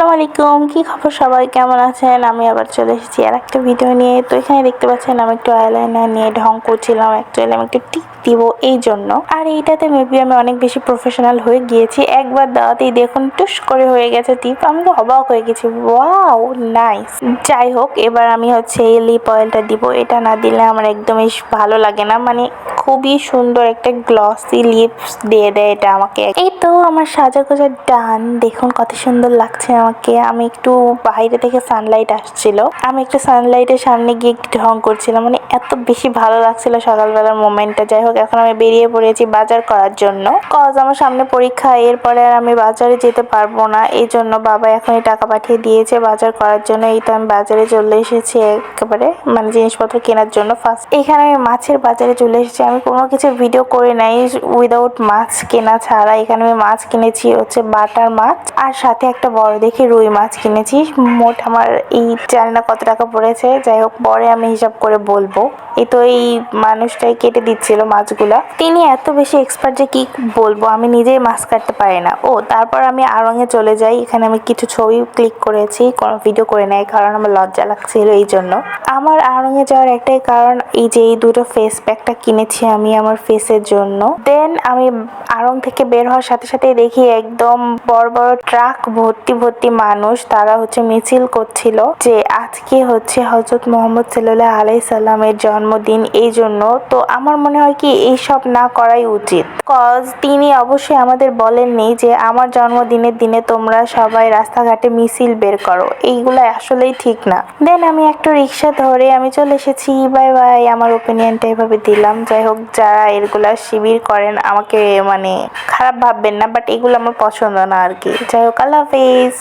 আসসালামু আলাইকুম, কি খবর সবাই, কেমন আছেন? আমি আবার চলে এসেছি আর একটা ভিডিও নিয়ে। তো এখানে দেখতে পাচ্ছেন আমি একটু আইলাইনার নিয়ে ঢং করছিলাম। অ্যাকচুয়ালি আমি একটু টিপ দিব এই জন্য, আর এইটাতে মেবি আমি অনেক বেশি প্রফেশনাল হয়ে গিয়েছি। একবার দেওয়াতেই দেখুন টুস করে হয়ে গেছে টিপ। আমি তো অবাক হয়ে গেছি, ওয়াও নাইস। যাই হোক, এবার আমি এই লিপ অয়েলটা দিব। এটা না দিলে আমার একদমই ভালো লাগে না, মানে খুবই সুন্দর একটা গ্লসি লিপস দিয়ে দেয় এটা আমাকে। এই তো আমার সাজাগোজা ডান, দেখুন কত সুন্দর লাগছে আমাকে। আমি একটু বাইরে থেকে সানলাইট আসছিল, আমি একটু সানলাইটের সামনে গিয়ে একটু ঢং করছিলাম, মানে এত বেশি ভালো লাগছিল সকালবেলার মোমেন্টটা। যাই হোক, এখন আমি বেরিয়ে পড়েছি বাজার করার জন্য, কজ আমার সামনে পরীক্ষা। এরপরে আর আমি বাজারে যেতে পারবো না, এই জন্য বাবা এখনই টাকা পাঠিয়ে দিয়েছে বাজার করার জন্য। এই তো আমি বাজারে চলে এসেছি একেবারে, মানে জিনিসপত্র কেনার জন্য। ফার্স্ট এখানে আমি মাছের বাজারে চলে এসেছি। আমি কোনো কিছু ভিডিও করে নাই উইদাউট মাছ কেনা ছাড়া। এখানে আমি মাছ কিনেছি বাটার মাছ, আর সাথে একটা বড় দেখে রুই মাছ কিনেছি। মোট আমার এই জানি না কত টাকা পড়েছে, যাই হোক পরে আমি হিসাব করে বলবো। এই তো এই মানুষটাই কেটে দিচ্ছিল মাছগুলা, তিনি এত বেশি এক্সপার্ট যে কি বলবো, আমি নিজেই মাছ কাটতে পারি না। তারপর আমি আড়ংয়ে চলে যাই। এখানে আমি কিছু ছবি ক্লিক করেছি, কোনো ভিডিও করে নাই কারণ আমার লজ্জা লাগছিল। এই জন্য আমার আড়ংয়ে যাওয়ার একটাই কারণ, এই যে এই দুটো ফেস প্যাকটা কিনেছি আমি আমার ফেসের জন্য। দেন আমি আড়ং থেকে বের হওয়ার সাথে সাথে দেখি একদম বড় বড় ট্রাক ভর্তি ভর্তি মানুষ, তারা মিছিল করছিল যে আজকে হযরত মুহাম্মদ সাল্লাল্লাহু আলাইহি সাল্লামের জন্মদিন। এই জন্য তো আমার মনে হয় কি এইসব না করাই উচিত, কজ তিনি অবশ্যই আমাদের বলেননি যে আমার জন্মদিনের দিনে তোমরা সবাই রাস্তাঘাটে মিছিল বের করো। এইগুলো আসলেই ঠিক না। দেন আমি একটা রিক্সা ধরে আমি চলে এসেছি। বাই বাই, আমার ওপিনিয়নটা এভাবে দিলাম। যাই হোক, যারা এগুলা শিবির করেন আমাকে মানে খারাপ ভাববেন না, বাট এগুলো আমার পছন্দ না আর কি। যাই হোক, আল্লাহ হাফেজ।